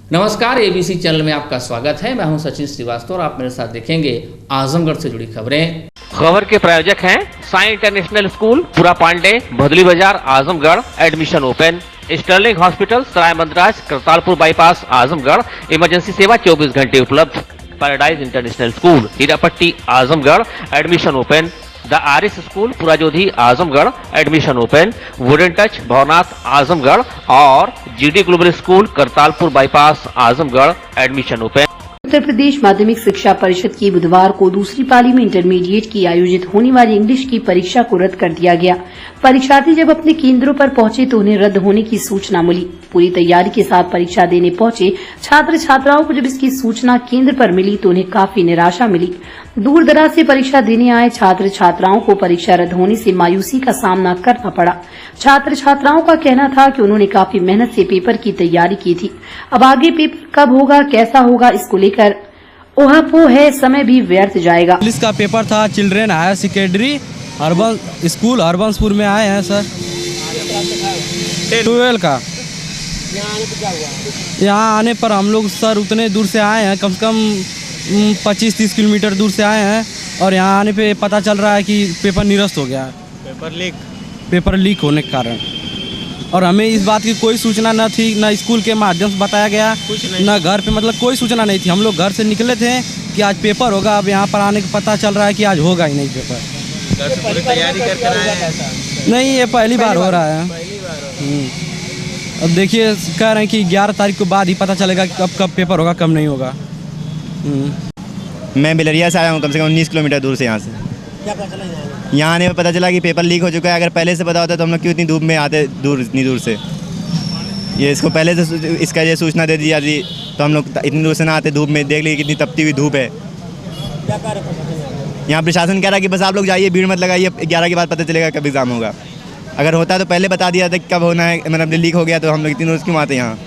नमस्कार, ABC channel में आपका स्वागत है। मैं हूं सचिन श्रीवास्तव और आप मेरे साथ देखेंगे आजमगढ़ से जुड़ी खबरें। खबर के प्रायोजक हैं साई इंटरनेशनल स्कूल, पुरा Pande, Bhadli Bazar, Azamgarh. Admission open. Sterling Hospital, Sarai Mandraj, Kartarpur bypass, Azamgarh. Emergency सेवा 24 घंटे उपलब्ध। Paradise International School, Hirapatti, Azamgarh. Admission open. The Aris School, Purajodhi, Azamgarh. Admission open. Wooden Touch, Bhavnath, Azamgarh और GD Global School, Kartarpur bypass, Azamgarh. Admission open. Uttar Pradesh Madhyamik Shiksha परिषद की बुधवार को दूसरी पाली में इंटरमीडिएट की आयोजित होने वाली इंग्लिश की परीक्षा को रद्द कर दिया गया। परीक्षार्थी जब अपने केंद्रों पर पहुंचे तो उन्हें रद्द होने की सूचना मिली। पूरी तैयारी के साथ परीक्षा देने पहुंचे छात्र छात्राओं को जब इसकी सूचना केंद्र पर मिली तो उन्हें काफी निराशा मिली। दूर दराज से परीक्षा देने आए छात्र छात्राओं को परीक्षा रद्द होने से मायूसी का सामना करना पड़ा। छात्र छात्राओं का कहना था कि उन्होंने काफी मेहनत से पेपर की तैयारी की थी। अब आगे पेपर कब होगा, कैसा होगा, इसको लेकर ओहापोह है, समय भी व्यर्थ जाएगा। इंग्लिश का पेपर था Children Higher Secondary Urban School Harbanspur में आए हैं सर। 12 का यहाँ आने पर हम लोग सर उतने दूर से आए हैं, कम से कम 25-30 किलोमीटर दूर से आए हैं और यहाँ आने पे पता चल रहा है कि पेपर निरस्त हो गया है। पेपर लीक होने के कारण और हमें इस बात की कोई सूचना न थी, न स्कूल के माध्यम से बताया गया, न घर पे, मतलब कोई सूचना नहीं थी। हम लोग घर से निकले थे कि आज पेपर होगा, अब यहाँ पर आने का पता चल रहा है कि आज होगा ही नहीं पेपर। घर से पूरी तैयारी करके आए हैं? नहीं, ये पहली बार हो रहा है। अब देखिए कह रहे हैं कि 11 तारीख के बाद ही पता चलेगा कि कब पेपर होगा, कब नहीं होगा। मैं बिलरिया से आया हूँ, कम से कम 19 किलोमीटर दूर से। यहाँ से क्या पता चला यहाँ आने में पता चला कि पेपर लीक हो चुका है। अगर पहले से पता होता तो हम लोग क्यों इतनी धूप में आते, इतनी दूर से। ये इसको पहले से इसका ये सूचना दे दी जाती तो हम लोग इतनी दूर से ना आते। धूप में देख लीजिए कितनी तपती हुई धूप है। क्या कार्य पता चला? यहाँ प्रशासन कह रहा है कि बस आप लोग जाइए, भीड़ मत लगाइए, 11 के बाद पता चलेगा कब एग्ज़ाम होगा। अगर होता तो पहले बता दिया था कि कब होना है, मतलब लीक हो गया तो हम लोग इतनी दूर क्यों आते यहाँ।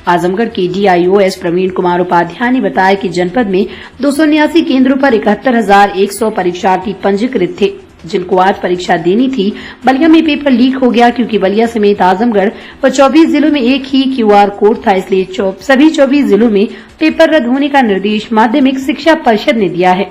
आजमगढ़ के DIOS प्रवीण कुमार उपाध्याय ने बताया कि जनपद में 279 केंद्रों पर 71,100 परीक्षार्थी पंजीकृत थे, जिनको आज परीक्षा देनी थी। बलिया में पेपर लीक हो गया क्योंकि बलिया समेत आजमगढ़ व 24 जिलों में एक ही QR कोड था, इसलिए सभी 24 जिलों में पेपर रद्द होने का निर्देश माध्यमिक शिक्षा परिषद ने दिया है।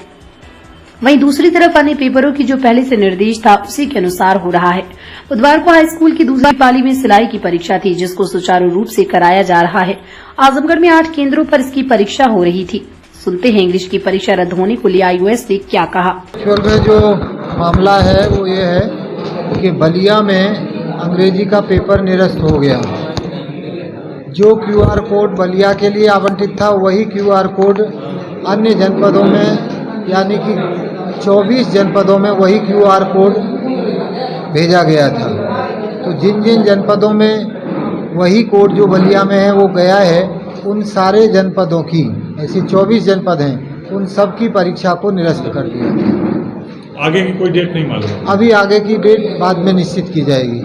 वहीं दूसरी तरफ अन्य पेपरों की जो पहले से निर्देश था उसी के अनुसार हो रहा है। बुधवार को हाई स्कूल की दूसरी पाली में सिलाई की परीक्षा थी, जिसको सुचारू रूप से कराया जा रहा है। आजमगढ़ में 8 केंद्रों पर इसकी परीक्षा हो रही थी। सुनते हैं इंग्लिश की परीक्षा रद्द होने को DIOS ने क्या कहा। में जो मामला है वो ये है कि बलिया में अंग्रेजी का पेपर निरस्त हो गया। जो QR कोड बलिया के लिए आवंटित था वही QR कोड अन्य जनपदों में, यानी कि 24 जनपदों में वही QR कोड भेजा गया था। तो जिन जिन जनपदों में वही कोड जो बलिया में है वो गया है, उन सारे जनपदों की, ऐसी 24 जनपद हैं, उन सब की परीक्षा को निरस्त कर दिया गया। आगे की कोई डेट नहीं मालूम? अभी आगे की डेट बाद में निश्चित की जाएगी।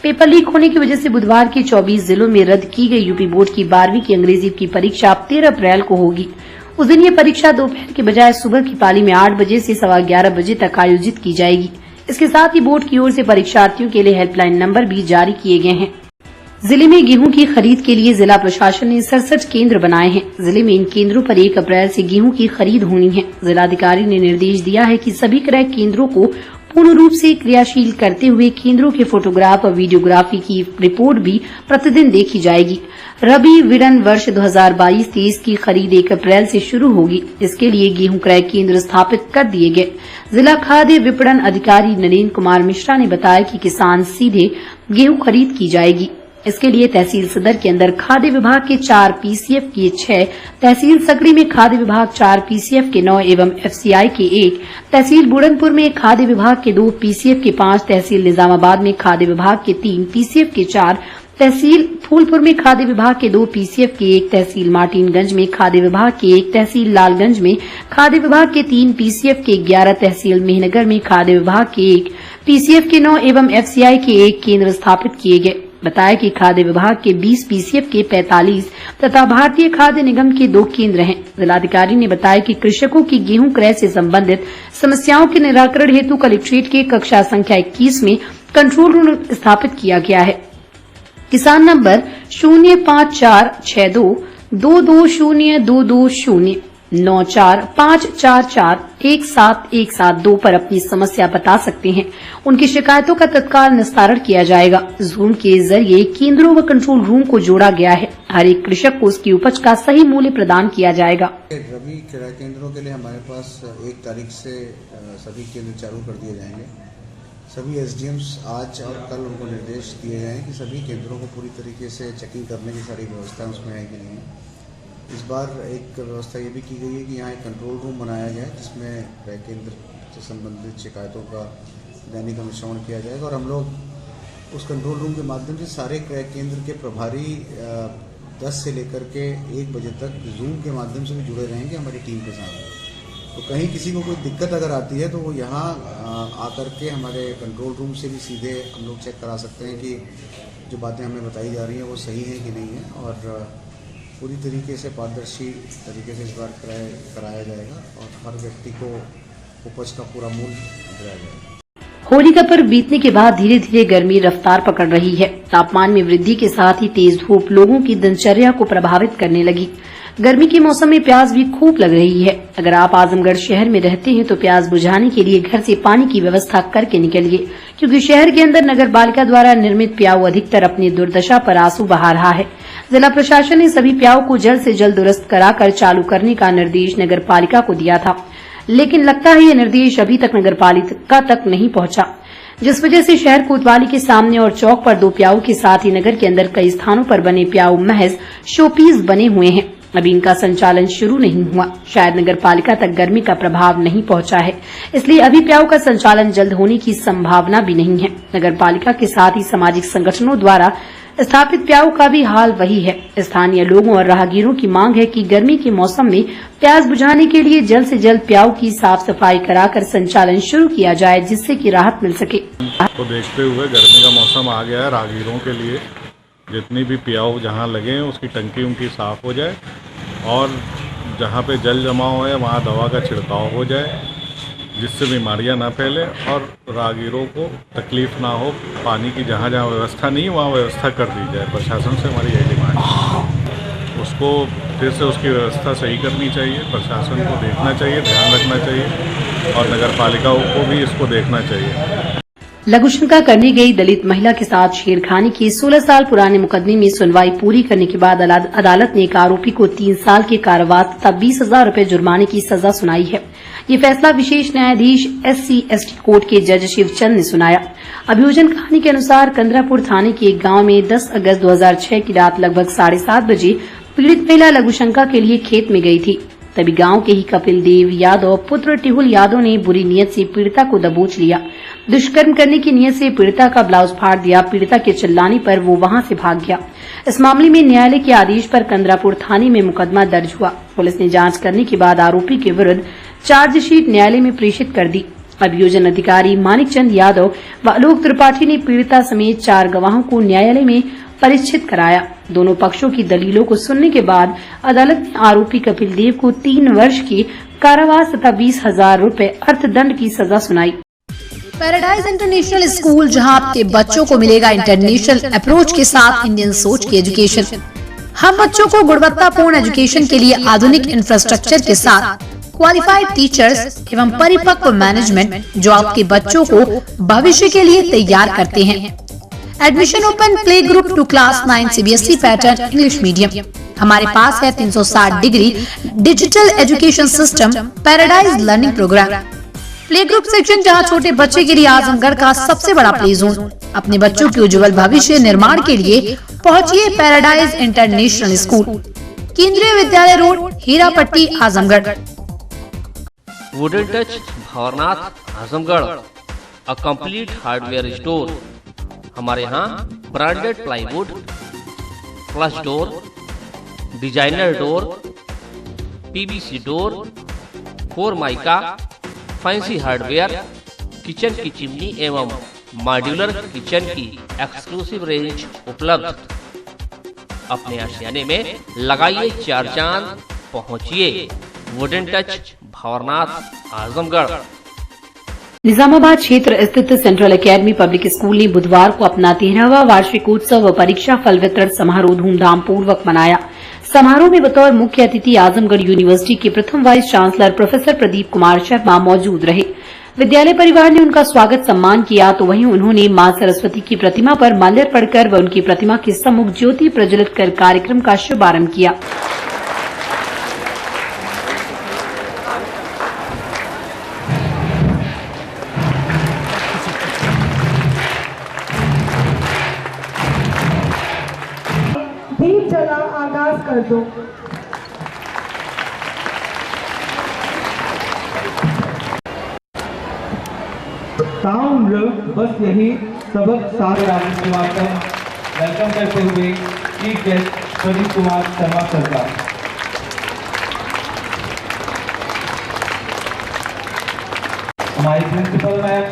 पेपर लीक होने की वजह से बुधवार के 24 जिलों में रद्द की गई यूपी बोर्ड की 12वीं की अंग्रेजी की परीक्षा अब 13 अप्रैल को होगी। उस दिन ये परीक्षा दोपहर के बजाय सुबह की पाली में 8 बजे से 11:15 बजे तक आयोजित की जाएगी। इसके साथ ही बोर्ड की ओर से परीक्षार्थियों के लिए हेल्पलाइन नंबर भी जारी किए गए हैं। जिले में गेहूं की खरीद के लिए जिला प्रशासन ने 67 केंद्र बनाए हैं। जिले में इन केंद्रों पर 1 अप्रैल से गेहूं की खरीद होनी है। जिलाधिकारी ने निर्देश दिया है कि सभी क्रय केंद्रों को पूर्ण रूप से क्रियाशील करते हुए केंद्रों के फोटोग्राफ और वीडियोग्राफी की रिपोर्ट भी प्रतिदिन देखी जाएगी। रबी विपणन वर्ष 2022-23 की खरीद 1 अप्रैल से शुरू होगी। इसके लिए गेहूं क्रय केंद्र स्थापित कर दिए गए। जिला खाद्य विपणन अधिकारी नरेंद्र कुमार मिश्रा ने बताया कि किसान सीधे गेहूं खरीद की जाएगी। इसके लिए तहसील सदर के अंदर खाद्य विभाग के 4 PCF के 6, तहसील सकड़ी में खाद्य विभाग 4 PCF के 9 एवं FCI के 1, तहसील बुढ़नपुर में खाद्य विभाग के 2 PCF के 5, तहसील निजामाबाद में खाद्य विभाग के 3 PCF के 4, तहसील फूलपुर में खाद्य विभाग के 2 PCF के 1, तहसील मार्टिनगंज में खाद्य विभाग के 1, तहसील लालगंज में खाद्य विभाग के 3 PCF के 11, तहसील मेहनगर में खाद्य विभाग के 1 PCF के 9 एवं FCI के 1 केंद्र स्थापित किए गए। बताया कि खाद्य विभाग के 20 PCF के 45 तथा भारतीय खाद्य निगम के 2 केंद्र हैं। जिलाधिकारी ने बताया कि कृषकों की गेहूं क्रय से संबंधित समस्याओं के निराकरण हेतु कलेक्ट्रेट के कक्षा संख्या 21 में कंट्रोल रूम स्थापित किया गया है। किसान नंबर 054622202220 9454417172 पर अपनी समस्या बता सकते हैं। उनकी शिकायतों का तत्काल निस्तारण किया जाएगा। जूम के जरिए केंद्रों व कंट्रोल रूम को जोड़ा गया है। हर एक कृषक को उसकी उपज का सही मूल्य प्रदान किया जाएगा। रबी क्रय केंद्रों के लिए हमारे पास 1 तारीख से सभी केंद्र चालू कर दिए जाएंगे। सभी एसडीएम्स आज और कल उनको निर्देश दिए गए हैं कि सभी केंद्रों को पूरी तरीके से चेकिंग करने की सारी व्यवस्था उसमें है कि नहीं। इस बार एक व्यवस्था ये भी की गई है कि यहाँ एक कंट्रोल रूम बनाया गया है जिसमें क्रय केंद्र से संबंधित शिकायतों का दैनिक अनुश्रवण किया जाएगा और हम लोग उस कंट्रोल रूम के माध्यम से सारे क्रय केंद्र के प्रभारी 10 से लेकर के 1 बजे तक जूम के माध्यम से भी जुड़े रहेंगे हमारी टीम के साथ। तो कहीं किसी को कोई दिक्कत अगर आती है तो वो यहाँ आकर के हमारे कंट्रोल रूम से भी सीधे हम लोग चेक करा सकते हैं कि जो बातें हमें बताई जा रही हैं वो सही है कि नहीं है और पूरी तरीके से पारदर्शी तरीके से इस बार क्रय कराया जाएगा और हर व्यक्ति को उपज का पूरा मूल्य दिलाया जाएगा। होली का पर्व बीतने के बाद धीरे धीरे गर्मी रफ्तार पकड़ रही है। तापमान में वृद्धि के साथ ही तेज धूप लोगों की दिनचर्या को प्रभावित करने लगी। गर्मी के मौसम में प्यास भी खूब लग रही है। अगर आप आजमगढ़ शहर में रहते हैं तो प्यास बुझाने के लिए घर से पानी की व्यवस्था करके निकलिए, क्योंकि शहर के अंदर नगर पालिका द्वारा निर्मित प्याऊ अधिकतर अपनी दुर्दशा पर आंसू बहा रहा है। जिला प्रशासन ने सभी प्याऊ को जल्द से जल्द दुरुस्त कराकर चालू करने का निर्देश नगर पालिका को दिया था, लेकिन लगता है ये निर्देश अभी तक नगर पालिका तक नहीं पहुंचा, जिस वजह से शहर कोतवाली के सामने और चौक पर 2 प्याऊ के साथ ही नगर के अंदर कई स्थानों पर बने प्याऊ महज शोपीस बने हुए हैं। अभी इनका संचालन शुरू नहीं हुआ। शायद नगर पालिका तक गर्मी का प्रभाव नहीं पहुंचा है, इसलिए अभी प्याऊ का संचालन जल्द होने की संभावना भी नहीं है। नगर पालिका के साथ ही सामाजिक संगठनों द्वारा स्थापित प्याऊ का भी हाल वही है। स्थानीय लोगों और राहगीरों की मांग है कि गर्मी के मौसम में प्यास बुझाने के लिए जल्द से जल्द प्याऊ की साफ सफाई कराकर संचालन शुरू किया जाए, जिससे कि राहत मिल सके। को देखते हुए गर्मी का मौसम आ गया है, राहगीरों के लिए जितनी भी प्याऊ जहाँ लगे हैं उसकी टंकी उनकी साफ हो जाए और जहाँ पे जल जमाव है वहाँ दवा का छिड़काव हो जाए, जिससे बीमारियां ना फैले और राहगीरों को तकलीफ ना हो। पानी की जहाँ जहाँ व्यवस्था नहीं वहाँ व्यवस्था कर दी जाए। प्रशासन से हमारी यही डिमांड है। उसको फिर से उसकी व्यवस्था सही करनी चाहिए। प्रशासन को देखना चाहिए, ध्यान रखना चाहिए और नगर पालिकाओं को भी इसको देखना चाहिए। लघुशंका करने गई दलित महिला के साथ छेड़खानी के 16 साल पुराने मुकदमे में सुनवाई पूरी करने के बाद अदालत ने एक आरोपी को 3 साल के कारावास तथा 20,000 रुपए जुर्माने की सजा सुनाई है। ये फैसला विशेष न्यायाधीश SC/ST कोर्ट के जज शिवचंद ने सुनाया। अभियोजन कहानी के अनुसार कंदरापुर थाने के एक गांव में 10 अगस्त 2006 की रात लगभग 7:30 बजे पीड़ित महिला लघुशंका के लिए खेत में गई थी। तभी गांव के ही कपिल देव यादव पुत्र टिहुल यादव ने बुरी नीयत से पीड़िता को दबोच लिया। दुष्कर्म करने की नीयत से पीड़िता का ब्लाउज फाड़ दिया। पीड़िता के चिल्लाने पर वो वहां से भाग गया। इस मामले में न्यायालय के आदेश पर कंदरापुर थाने में मुकदमा दर्ज हुआ। पुलिस ने जांच करने के बाद आरोपी के विरुद्ध चार्जशीट न्यायालय में प्रेषित कर दी। अभियोजन अधिकारी मानिकचंद यादव व आलोक त्रिपाठी ने पीड़िता समेत 4 गवाहों को न्यायालय में परिचित कराया। दोनों पक्षों की दलीलों को सुनने के बाद अदालत ने आरोपी कपिल देव को 3 वर्ष की कारावास तथा 20,000 रुपए अर्थदंड की सजा सुनाई। पैराडाइज इंटरनेशनल स्कूल, जहां आपके बच्चों को मिलेगा इंटरनेशनल अप्रोच के साथ इंडियन सोच की एजुकेशन। हम बच्चों को गुणवत्तापूर्ण एजुकेशन के लिए आधुनिक इंफ्रास्ट्रक्चर के साथ क्वालिफाइड टीचर्स एवं परिपक्व मैनेजमेंट, जो आपके बच्चों को भविष्य के लिए तैयार करते हैं। Admission open play group to class 9 CBSE pattern English medium. हमारे पास है 360 degree digital education system paradise learning program. Play group section, जहां छोटे बच्चे के लिए आजमगढ़ का सबसे बड़ा प्ले जोन। अपने बच्चों के उज्जवल भविष्य निर्माण के लिए पहुंचिए पैराडाइज इंटरनेशनल स्कूल, केंद्रीय विद्यालय road, Hirapatti, Azamgarh. Wooden touch Bhawarnath Azamgarh, a complete hardware store. हमारे यहाँ branded plywood, flush door, designer door, PVC door, 4 mica, fancy hardware, kitchen की चिमनी एवं मॉड्यूलर किचन की एक्सक्लूसिव रेंज उपलब्ध। अपने आशियाने में लगाइए 4 चांद, पहुंचिए वुडन टच भवरनाथ आजमगढ़। निजामाबाद क्षेत्र स्थित सेंट्रल एकेडमी पब्लिक स्कूल ने बुधवार को अपना 13वां वार्षिकोत्सव व परीक्षा फल वितरण समारोह धूमधाम पूर्वक मनाया। समारोह में बतौर मुख्य अतिथि आजमगढ़ यूनिवर्सिटी के प्रथम vice chancellor professor Pradeep Kumar Sharma मौजूद रहे। विद्यालय परिवार ने उनका स्वागत सम्मान किया तो वहीं उन्होंने मां सरस्वती की प्रतिमा पर माल्यार्पण कर व उनकी प्रतिमा के सम्मुख ज्योति प्रज्वलित कर कार्यक्रम का शुभारंभ किया। दीप जला आगाज कर दो। ताउम्र बस यही सबक सारे राजकुमार वेलकम करते हुए चीफ गेस्ट प्रदीप कुमार शर्मा सरकार। हमारी प्रिंसिपल मैम।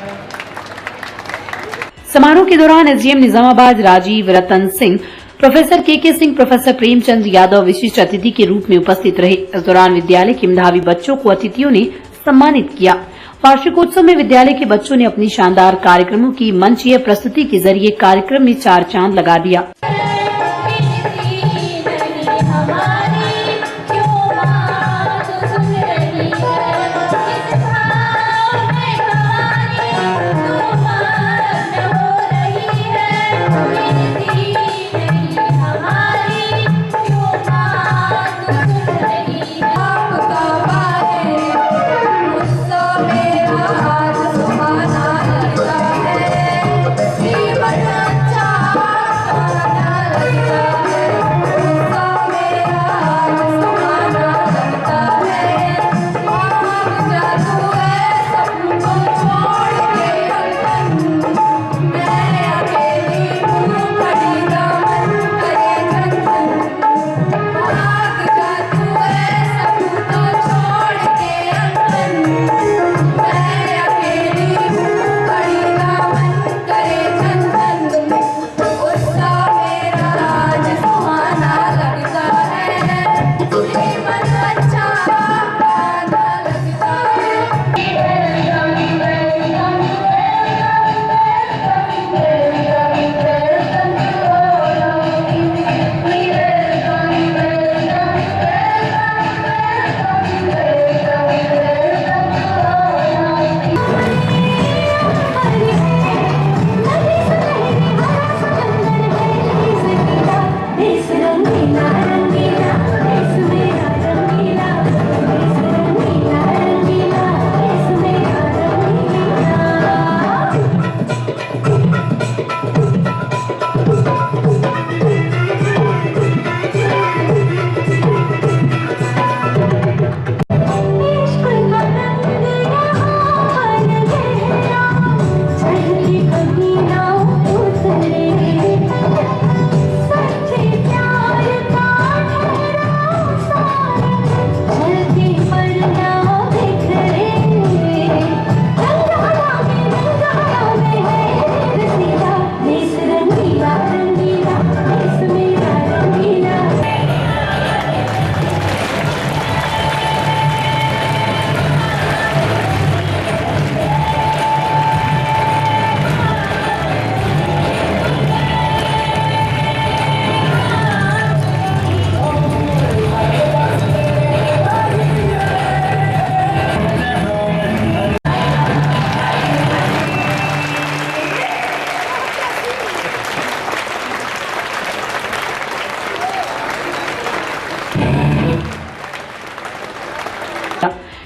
समारोह के दौरान एसडीएम निजामाबाद राजीव रतन सिंह, प्रोफेसर के सिंह, प्रोफेसर प्रेमचंद यादव विशिष्ट अतिथि के रूप में उपस्थित रहे। इस दौरान विद्यालय के मेधावी बच्चों को अतिथियों ने सम्मानित किया। वार्षिकोत्सव में विद्यालय के बच्चों ने अपनी शानदार कार्यक्रमों की मंचीय प्रस्तुति के जरिए कार्यक्रम में 4 चांद लगा दिया।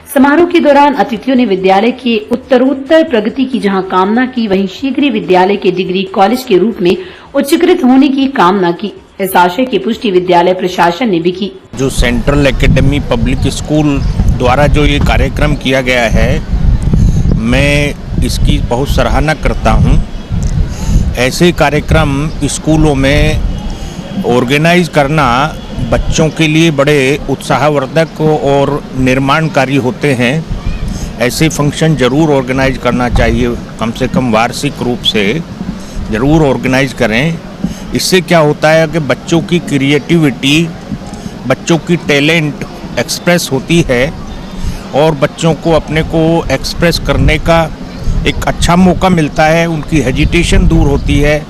समारोह के दौरान अतिथियों ने विद्यालय के उत्तरोत्तर प्रगति की जहां कामना की, वहीं शीघ्र ही विद्यालय के डिग्री कॉलेज के रूप में उच्चीकृत होने की कामना की। इस आशय की पुष्टि विद्यालय प्रशासन ने भी की। जो सेंट्रल एकेडमी पब्लिक स्कूल द्वारा जो ये कार्यक्रम किया गया है, मैं इसकी बहुत सराहना करता हूँ। ऐसे कार्यक्रम स्कूलों में ऑर्गेनाइज करना बच्चों के लिए बड़े उत्साहवर्धक और निर्माणकारी होते हैं। ऐसे फंक्शन ज़रूर ऑर्गेनाइज करना चाहिए, कम से कम वार्षिक रूप से ज़रूर ऑर्गेनाइज करें। इससे क्या होता है कि बच्चों की क्रिएटिविटी, बच्चों की टैलेंट एक्सप्रेस होती है और बच्चों को अपने को एक्सप्रेस करने का एक अच्छा मौका मिलता है, उनकी हेजिटेशन दूर होती है।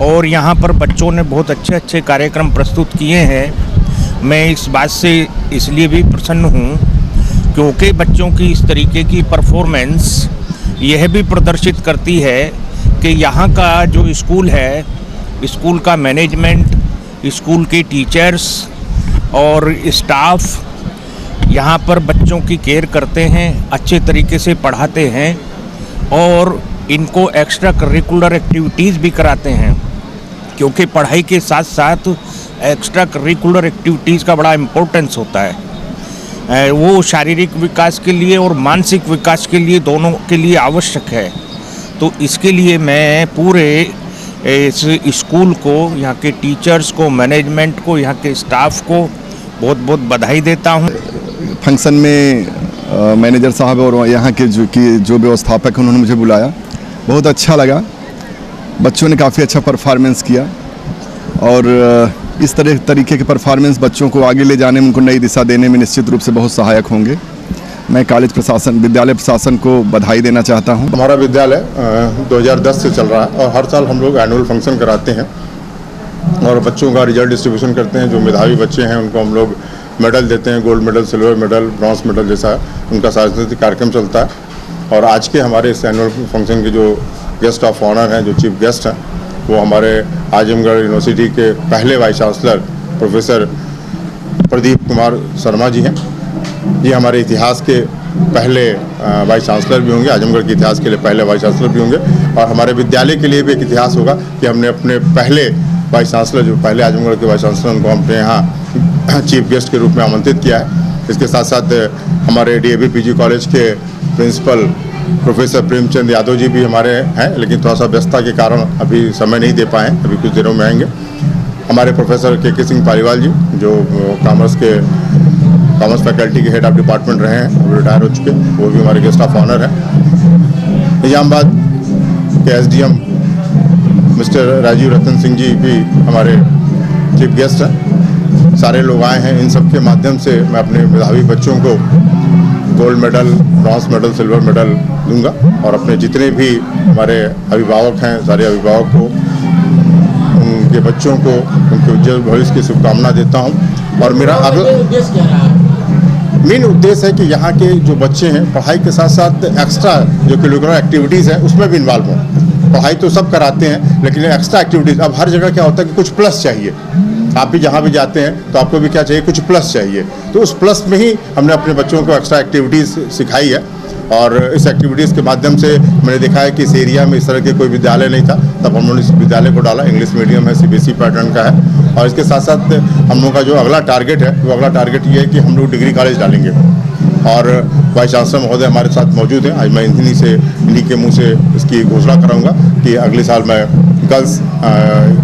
और यहाँ पर बच्चों ने बहुत अच्छे अच्छे कार्यक्रम प्रस्तुत किए हैं। मैं इस बात से इसलिए भी प्रसन्न हूँ क्योंकि बच्चों की इस तरीके की परफॉर्मेंस यह भी प्रदर्शित करती है कि यहाँ का जो स्कूल है, स्कूल का मैनेजमेंट, स्कूल के टीचर्स और स्टाफ यहाँ पर बच्चों की केयर करते हैं, अच्छे तरीके से पढ़ाते हैं और इनको एक्स्ट्रा करिकुलर एक्टिविटीज़ भी कराते हैं, क्योंकि पढ़ाई के साथ साथ एक्स्ट्रा करिकुलर एक्टिविटीज़ का बड़ा इम्पोर्टेंस होता है। वो शारीरिक विकास के लिए और मानसिक विकास के लिए, दोनों के लिए आवश्यक है। तो इसके लिए मैं पूरे इस स्कूल को, यहाँ के टीचर्स को, मैनेजमेंट को, यहाँ के स्टाफ को बहुत बहुत बधाई देता हूँ। फंक्शन में मैनेजर साहब और यहाँ के जो व्यवस्थापक हैं उन्होंने मुझे बुलाया, बहुत अच्छा लगा। बच्चों ने काफ़ी अच्छा परफॉर्मेंस किया और इस तरीके के परफॉर्मेंस बच्चों को आगे ले जाने में, उनको नई दिशा देने में निश्चित रूप से बहुत सहायक होंगे। मैं कॉलेज प्रशासन, विद्यालय प्रशासन को बधाई देना चाहता हूं। हमारा विद्यालय 2010 से चल रहा है और हर साल हम लोग एनुअल फंक्शन कराते हैं और बच्चों का रिजल्ट डिस्ट्रीब्यूशन करते हैं। जो मेधावी बच्चे हैं उनको हम लोग मेडल देते हैं, gold medal, silver medal, bronze medal जैसा उनका सांस्कृतिक कार्यक्रम चलता है। और आज के हमारे इस एनुअल फंक्शन के जो गेस्ट ऑफ ऑनर हैं, जो चीफ गेस्ट हैं, वो हमारे आजमगढ़ यूनिवर्सिटी के पहले vice chancellor professor Pradeep Kumar Sharma ji हैं। ये हमारे इतिहास के पहले वाइस चांसलर भी होंगे, आजमगढ़ के इतिहास के लिए पहले वाइस चांसलर भी होंगे। और हमारे विद्यालय के लिए भी एक इतिहास होगा कि हमने अपने पहले वाइस चांसलर, जो पहले आजमगढ़ के वाइस चांसलर, उनको अपने यहाँ चीफ गेस्ट के रूप में आमंत्रित किया है। इसके साथ साथ हमारे DAV PG कॉलेज के प्रिंसिपल प्रोफेसर प्रेमचंद यादव जी भी हमारे हैं, लेकिन थोड़ा सा व्यस्तता के कारण अभी समय नहीं दे पाए, अभी कुछ दिनों में आएंगे। हमारे प्रोफेसर KK सिंह पालीवाल जी, जो कॉमर्स फैकल्टी के हेड ऑफ डिपार्टमेंट रहे हैं, वो रिटायर हो चुके, वो भी हमारे गेस्ट ऑफ ऑनर हैं। निजामाबाद के SDM मिस्टर राजीव रतन सिंह जी भी हमारे चीफ गेस्ट हैं। सारे लोग आए हैं। इन सब के माध्यम से मैं अपने मेधावी बच्चों को gold medal, bronze medal, silver medal दूंगा और अपने जितने भी हमारे अभिभावक हैं, सारे अभिभावक को, उनके बच्चों को, उनके उज्जवल भविष्य की शुभकामना देता हूं। और मेरा मेन उद्देश्य है कि यहाँ के जो बच्चे हैं पढ़ाई के साथ साथ एक्स्ट्रा जो करिकुलर एक्टिविटीज़ है उसमें भी इन्वॉल्व हों। पढ़ाई तो सब कराते हैं, लेकिन एक्स्ट्रा एक्टिविटीज़, अब हर जगह क्या होता है कि कुछ प्लस चाहिए। आप भी जहाँ भी जाते हैं तो आपको भी क्या चाहिए, कुछ प्लस चाहिए। तो उस प्लस में ही हमने अपने बच्चों को एक्स्ट्रा एक्टिविटीज़ सिखाई है। और इस एक्टिविटीज़ के माध्यम से मैंने देखा है कि इस एरिया में इस तरह के कोई विद्यालय नहीं था, तब हम लोगों ने इस विद्यालय को डाला। इंग्लिश मीडियम है, CBSE पैटर्न का है। और इसके साथ साथ हम लोगों का जो अगला टारगेट है, वो अगला टारगेट ये है कि हम लोग डिग्री कॉलेज डालेंगे। और वाइस चांसलर महोदय हमारे साथ मौजूद हैं। आज मैं इन्हीं के मुँह से इसकी घोषणा कराऊँगा कि अगले साल मैं गर्ल्स,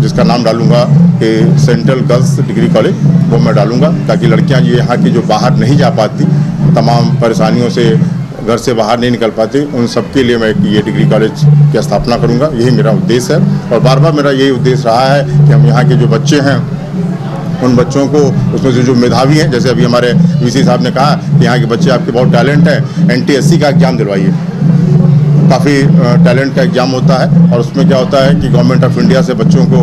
जिसका नाम डालूंगा कि सेंट्रल गर्ल्स डिग्री कॉलेज, वो मैं डालूंगा, ताकि लड़कियां ये यहाँ की जो बाहर नहीं जा पाती, तमाम परेशानियों से घर से बाहर नहीं निकल पाती, उन सब के लिए मैं ये डिग्री कॉलेज की स्थापना करूंगा। यही मेरा उद्देश्य है और बार बार मेरा यही उद्देश्य रहा है कि हम यहाँ के जो बच्चे हैं उन बच्चों को, उसमें से जो मेधावी हैं, जैसे अभी हमारे VC साहब ने कहा कि यहाँ के बच्चे आपके बहुत टैलेंट है, NTSC का एग्जाम दिलवाइए। काफ़ी टैलेंट का एग्ज़ाम होता है और उसमें क्या होता है कि गवर्नमेंट ऑफ इंडिया से बच्चों को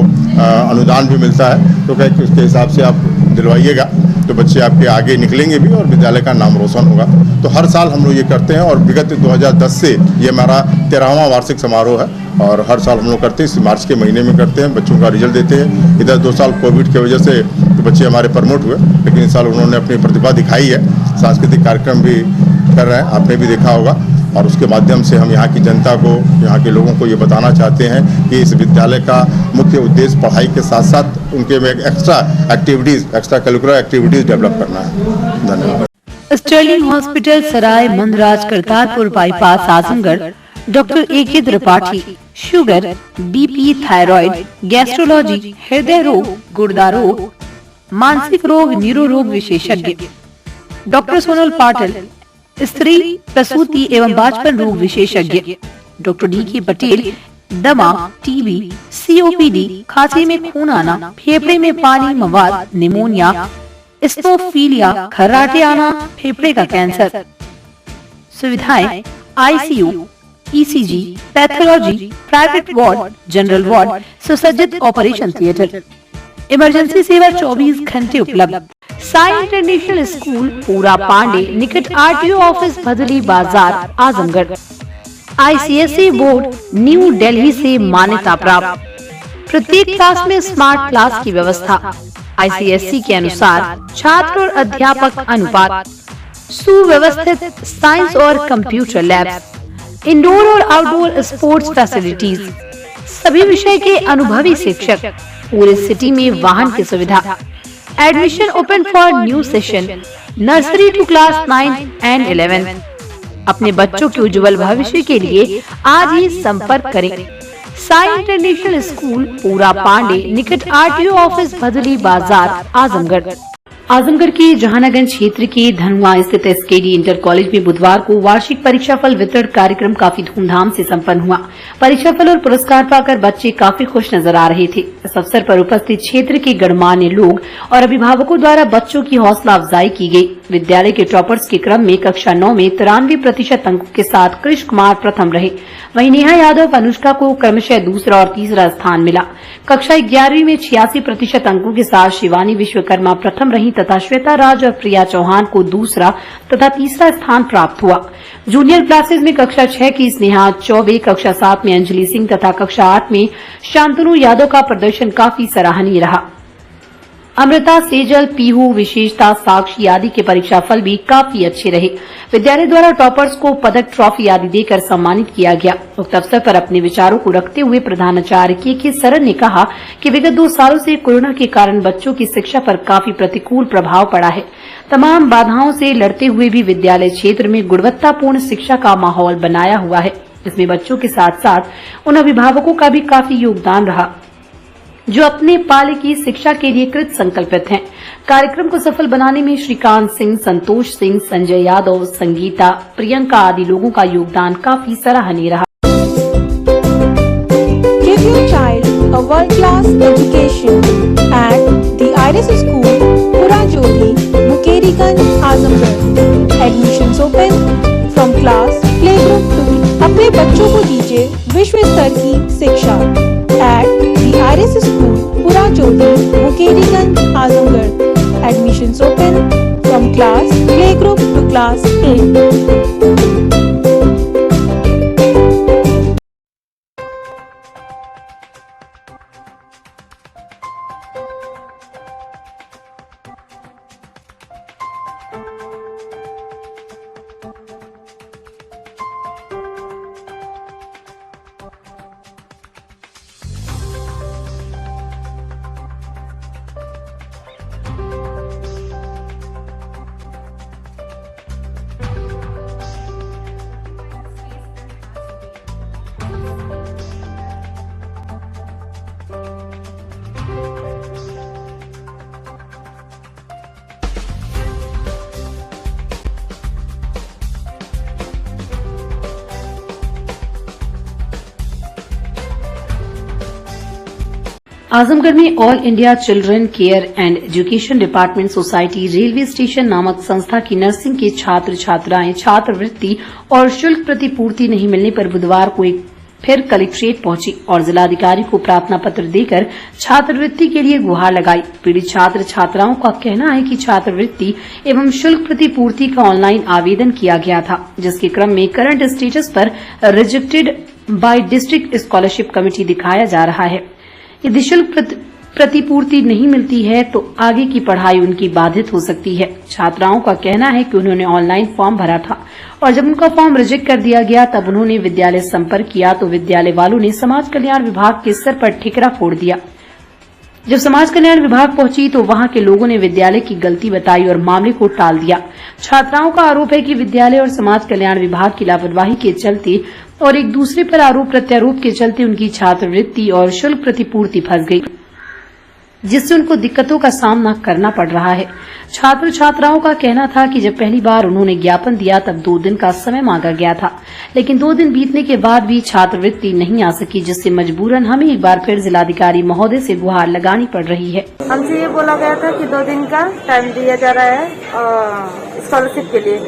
अनुदान भी मिलता है। तो क्या उसके हिसाब से आप दिलवाइएगा तो बच्चे आपके आगे निकलेंगे भी और विद्यालय का नाम रोशन होगा। तो हर साल हम लोग ये करते हैं और विगत 2010 से ये हमारा 13वां वार्षिक समारोह है और हर साल हम लोग करते हैं। इस मार्च के महीने में करते हैं, बच्चों का रिजल्ट देते हैं। इधर 2 साल कोविड की वजह से तो बच्चे हमारे प्रमोट हुए, लेकिन इस साल उन्होंने अपनी प्रतिभा दिखाई है। सांस्कृतिक कार्यक्रम भी कर रहे हैं, आपने भी देखा होगा। और उसके माध्यम से हम यहाँ की जनता को, यहाँ के लोगों को ये बताना चाहते हैं कि इस विद्यालय का मुख्य उद्देश्य पढ़ाई के साथ साथ उनके में extra activities, extra curricular activities develop करना है। धन्यवाद। Sterling Hospital Sarai Mandraj Kartarpur bypass Azamgarh doctor AK Tripathi sugar, BP, thyroid, gastrology, हृदय रोग, गुर्दा रोग, मानसिक रोग, न्यूरो रोग विशेषज्ञ डॉक्टर सोनल पाटिल, स्त्री प्रसूति एवं बाजपन रोग विशेषज्ञ डॉक्टर DK पटेल, दमा, TB, COPD, खांसी में खून आना, फेफड़े में पानी मवाद, निमोनिया, स्टोफीलिया, खर्राटे आना, फेफड़े का कैंसर। सुविधाएं ICU, ECG, pathology, private ward, general ward, सुसज्जित ऑपरेशन थिएटर। इमरजेंसी सेवा 24 घंटे उपलब्ध। साई इंटरनेशनल स्कूल, पूरा पांडे, निकट RTO office, भदली Bazar, Azamgarh. ICSE board, new Delhi से मान्यता प्राप्त। प्रत्येक क्लास में स्मार्ट क्लास की व्यवस्था। ICSE के अनुसार छात्र और अध्यापक अनुपात। सुव्यवस्थित साइंस और कंप्यूटर लैब्स, इंडोर और आउटडोर स्पोर्ट्स फैसिलिटीज, सभी विषय के अनुभवी शिक्षक, पूरे सिटी में वाहन की सुविधा। Admission open for new session, nursery to class 9 and 11। अपने बच्चों के उज्जवल भविष्य के लिए आज ही संपर्क करें। साई इंटरनेशनल स्कूल, पूरा पांडे, निकट RTO ऑफिस, भदली बाजार, आजमगढ़। आजमगढ़ के जहानागंज क्षेत्र के धनुआ स्थित SKD इंटर कॉलेज में बुधवार को वार्षिक परीक्षा फल वितरण कार्यक्रम काफी धूमधाम से संपन्न हुआ। परीक्षा फल और पुरस्कार पाकर बच्चे काफी खुश नजर आ रहे थे। इस अवसर पर उपस्थित क्षेत्र के गणमान्य लोग और अभिभावकों द्वारा बच्चों की हौसला अफजाई की गई। विद्यालय के टॉपर्स के क्रम में कक्षा 9 में 93% अंकों के साथ कृष कुमार प्रथम रहे। वहीं नेहा यादव, अनुष्का को क्रमशः दूसरा और तीसरा स्थान मिला। कक्षा 11वीं में 86% अंकों के साथ शिवानी विश्वकर्मा प्रथम रही तथा श्वेता राज और प्रिया चौहान को दूसरा तथा तीसरा स्थान प्राप्त हुआ। जूनियर क्लासेस में कक्षा 6 की स्नेहा चौबे, कक्षा 7 में अंजलि सिंह तथा कक्षा 8 में शांतनु यादव का प्रदर्शन काफी सराहनीय रहा। अमृता, सेजल, पीहू, विशेषता, साक्षी आदि के परीक्षा फल भी काफी अच्छे रहे। विद्यालय द्वारा टॉपर्स को पदक, ट्रॉफी आदि देकर सम्मानित किया गया। उक्त अवसर पर अपने विचारों को रखते हुए प्रधानाचार्य के सरन ने कहा कि विगत 2 सालों से कोरोना के कारण बच्चों की शिक्षा पर काफी प्रतिकूल प्रभाव पड़ा है। तमाम बाधाओं से लड़ते हुए भी विद्यालय क्षेत्र में गुणवत्तापूर्ण शिक्षा का माहौल बनाया हुआ है। इसमें बच्चों के साथ साथ उन अभिभावकों का भी काफी योगदान रहा जो अपने पाले की शिक्षा के लिए कृत संकल्पित हैं। कार्यक्रम को सफल बनाने में श्रीकांत सिंह, संतोष सिंह, संजय यादव, संगीता, प्रियंका आदि लोगों का योगदान काफी सराहनीय रहा। Give your child a world-class education at the IRIS School, Purajodi, Mukeriganj, Azamgarh. Admissions open from class playgroup 2. अपने बच्चों को दीजिए विश्व स्तर की शिक्षा at the IRIS School, Purajodi, Mukeriganj, Azamgarh. Admissions open from class playgroup to class 8. Azamgarh में all India children care and education department society railway station नामक संस्था की नर्सिंग के छात्र छात्राएं छात्रवृत्ति और शुल्क प्रतिपूर्ति नहीं मिलने पर बुधवार को एक फिर कलेक्ट्रेट पहुंची और जिलाधिकारी को प्रार्थना पत्र देकर छात्रवृत्ति के लिए गुहार लगाई। पीड़ित छात्र छात्राओं का कहना है कि छात्रवृत्ति एवं शुल्क प्रतिपूर्ति का ऑनलाइन आवेदन किया गया था, जिसके क्रम में करंट स्टेटस पर rejected by district scholarship committee दिखाया जा रहा है। यदि शुल्क प्रतिपूर्ति नहीं मिलती है तो आगे की पढ़ाई उनकी बाधित हो सकती है। छात्राओं का कहना है कि उन्होंने ऑनलाइन फॉर्म भरा था और जब उनका फॉर्म रिजेक्ट कर दिया गया तब उन्होंने विद्यालय संपर्क किया तो विद्यालय वालों ने समाज कल्याण विभाग के सर पर ठिकरा फोड़ दिया। जब समाज कल्याण विभाग पहुंची तो वहां के लोगों ने विद्यालय की गलती बताई और मामले को टाल दिया। छात्राओं का आरोप है कि विद्यालय और समाज कल्याण विभाग की लापरवाही के चलते और एक दूसरे पर आरोप प्रत्यारोप के चलते उनकी छात्रवृत्ति और शुल्क प्रतिपूर्ति फंस गई, जिससे उनको दिक्कतों का सामना करना पड़ रहा है। छात्र छात्राओं का कहना था कि जब पहली बार उन्होंने ज्ञापन दिया तब 2 दिन का समय मांगा गया था, लेकिन 2 दिन बीतने के बाद भी छात्रवृत्ति नहीं आ सकी, जिससे मजबूरन हमें एक बार फिर जिलाधिकारी महोदय से गुहार लगानी पड़ रही है। हमसे ये बोला गया था कि 2 दिन का टाइम दिया जा रहा है स्कॉलरशिप के लिए,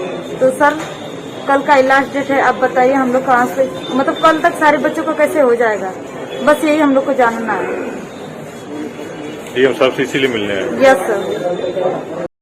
तो सर कल का लास्ट डेट है। आप बताइए हम लोग कहाँ से, मतलब कल तक सारे बच्चों को कैसे हो जाएगा, बस यही हम लोग को जानना है। ये हम सब इसीलिए मिलने आए। Yes sir.